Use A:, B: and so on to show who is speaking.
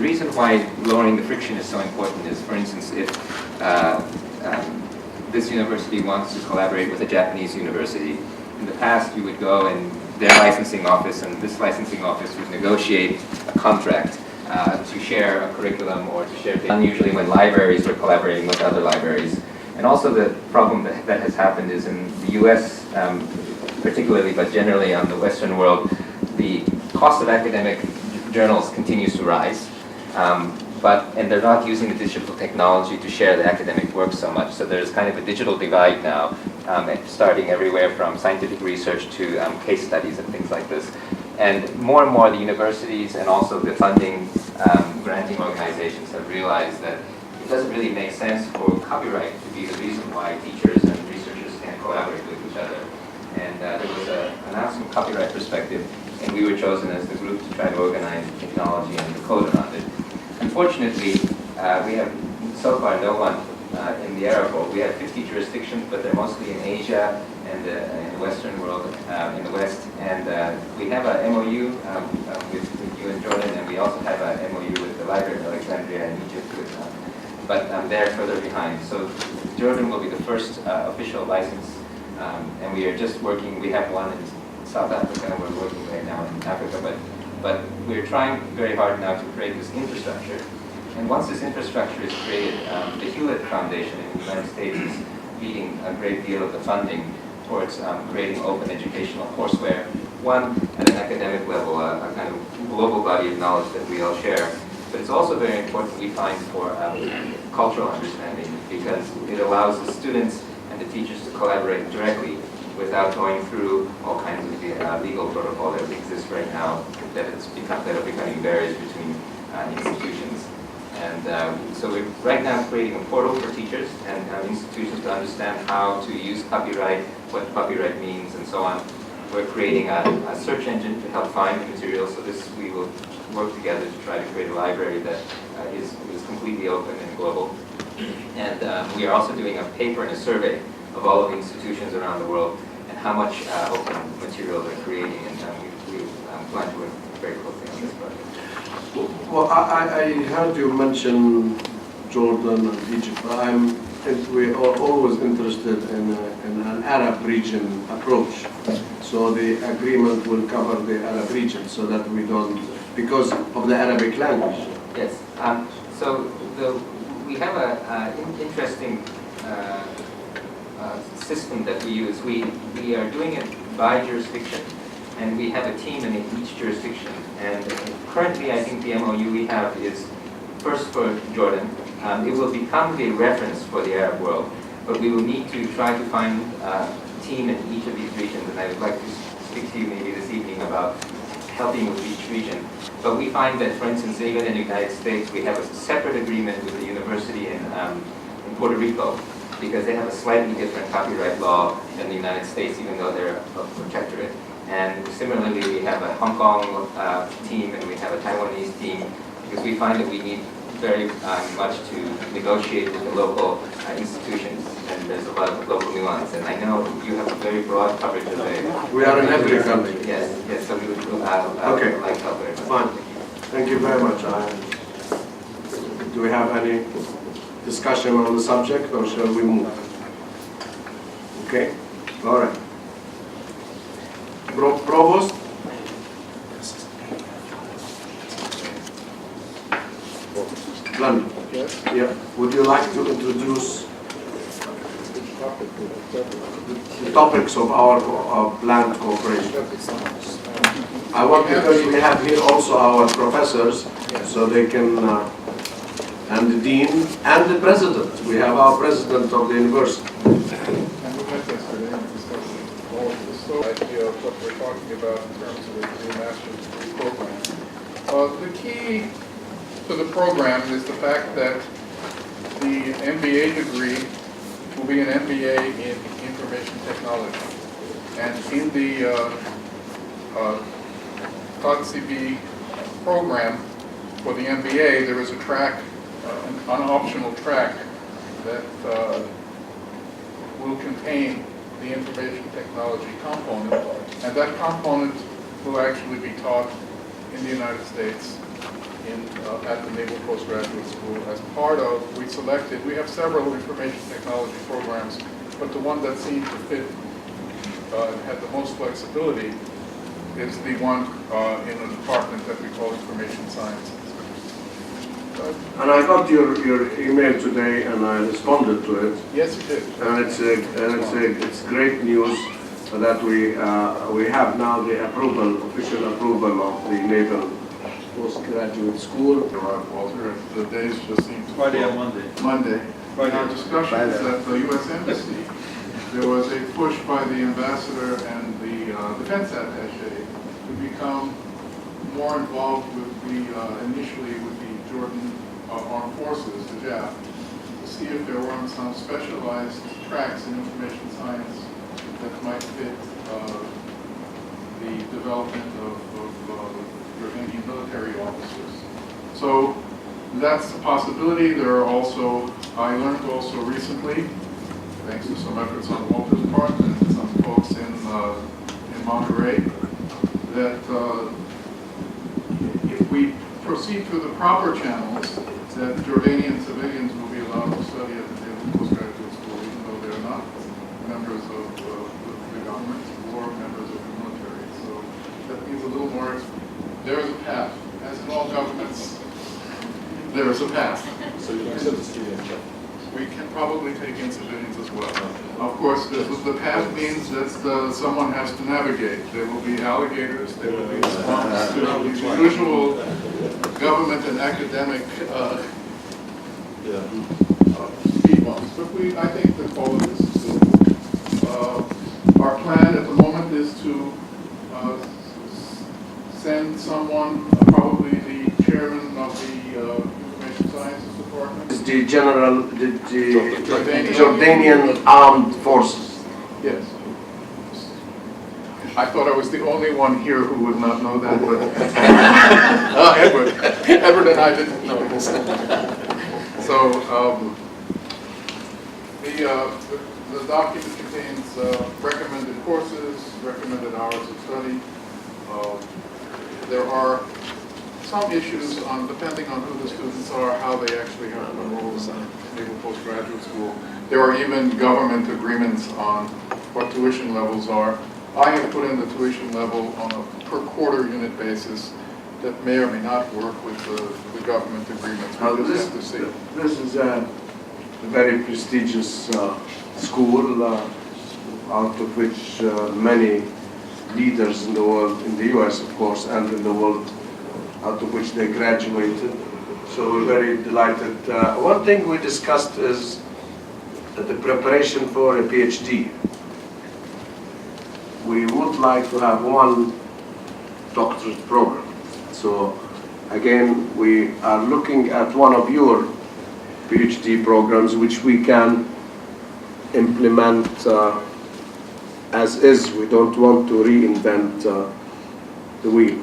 A: The reason why lowering the friction is so important is, for instance, if this university wants to collaborate with a Japanese university, in the past you would go in their licensing office, and this licensing office would negotiate a contract to share a curriculum or to share data. Usually when libraries were collaborating with other libraries. And also the problem that has happened is in the US particularly, but generally on the Western world, the cost of academic journals continues to rise. And they're not using the digital technology to share the academic work so much. So there's kind of a digital divide now, starting everywhere from scientific research to case studies and things like this. And more the universities and also the funding, granting organizations have realized that it doesn't really make sense for copyright to be the reason why teachers and researchers can't collaborate with each other. And there was an announcement copyright perspective, and we were chosen as the group to try to organize the technology and the code around it. Unfortunately, we have so far no one in the Arab world. We have 50 jurisdictions, but they're mostly in Asia and in the Western world, in the West. And we have a MOU with you in Jordan, and we also have a MOU with the Library of Alexandria in Egypt, but they're further behind. So Jordan will be the first official license, and we are just working. We have one in South Africa, and we're working right now in Africa, but we're trying very hard now to create this infrastructure. And once this infrastructure is created, the Hewlett Foundation in the United States is leading a great deal of the funding towards creating open educational courseware. One, at an academic level, a kind of global body of knowledge that we all share. But it's also very important, we find, for cultural understanding, because it allows the students and the teachers to collaborate directly without going through all kinds of the legal protocol that exists right now that are becoming barriers between institutions. And so we're right now creating a portal for teachers and institutions to understand how to use copyright, what copyright means, and so on. We're creating a search engine to help find materials. So we will work together to try to create a library that is completely open and global. And we are also doing a paper and a survey of all of the institutions around the world and how much open material they're creating. And we plan to work very closely on this project.
B: Well, I heard you mention Jordan and Egypt. We are always interested in an Arab region approach. So the agreement will cover the Arab region so that we don't, because of the Arabic language.
A: Yes. We have an interesting system that we use. We are doing it by jurisdiction, and we have a team in each jurisdiction. And currently, I think the MOU we have is first for Jordan. It will become the reference for the Arab world, but we will need to try to find a team in each of these regions, and I would like to speak to you maybe this evening about helping with each region. But we find that, for instance, even in the United States, we have a separate agreement with the university in Puerto Rico, because they have a slightly different copyright law than the United States, even though they're a protectorate. And similarly, we have a Hong Kong team and we have a Taiwanese team, because we find that we need very much to negotiate with the local institutions, and there's a lot of local nuance. And I know you have a very broad coverage of it.
B: We are in every country.
A: Yes, so we would
B: okay.
A: Like help very much.
B: Fine. Thank you very much. Do we have any discussion on the subject, or shall we move? Okay? All right. Provost? London.
C: Yes.
B: Yeah. Would you like to introduce the topics of our planned cooperation? I want, because we have here also our professors, so they can, and the dean and the president. We have our president of the university.
C: And we met yesterday and discussed all of this idea of what we're talking about in terms of the master's degree program. The key to the program is the fact that the MBA degree will be an MBA in information technology. And in the COD-CB program for the MBA, there is a track, an optional track that will contain the information technology component, and that component will actually be taught in the United States at the Naval Postgraduate School. As part of, we have several information technology programs, but the one that seemed to fit and had the most flexibility is the one in a department that we call information sciences.
B: And I got your email today, and I responded to it.
C: Yes, you did.
B: And it's great news that we have now the official approval of the Naval Postgraduate School.
C: You're right, Walter. The days just seem to
D: Friday
C: flow.
D: and Monday.
C: Monday.
D: Friday.
C: In our discussions at the U.S. Embassy, there was a push by the ambassador and the defense attaché to become more involved with initially with the Jordan Armed Forces, the JAF, to see if there weren't some specialized tracks in information science that might fit the development of Jordanian military officers. So that's a possibility. There are also, I learned also recently, thanks to some efforts on Walter's part and some folks in Monterey, that if we proceed through the proper channels, that Jordanian civilians will be allowed to study at the Naval Postgraduate School, even though they're not members of the government or members of the military. So that means a little more. There is a path, as in all governments. There is a path.
D: So you accept the student job?
C: We can probably take in civilians as well. Of course, the path means that someone has to navigate. There will be alligators, there will be swamps, there will be the usual government and academic speed bumps. But I think the quality is good. Our plan at the moment is to send someone, probably the chairman of the Information Sciences Department.
B: It's the
C: Jordanian.
B: Jordanian Armed Forces.
C: Yes. I thought I was the only one here who would not know that, but Edward and I didn't know this. So the document contains recommended courses, recommended hours of study. There are some issues on, depending on who the students are, how they actually have to enroll in the Naval Postgraduate School. There are even government agreements on what tuition levels are. I have put in the tuition level on a per quarter unit basis that may or may not work with the government agreements. We just have to see.
B: This is a very prestigious school, out of which many leaders in the world, in the US of course, and in the world, out of which they graduated. So we're very delighted. One thing we discussed is the preparation for a PhD. We would like to have one doctorate program. So again, we are looking at one of your PhD programs which we can implement as is. We don't want to reinvent the wheel.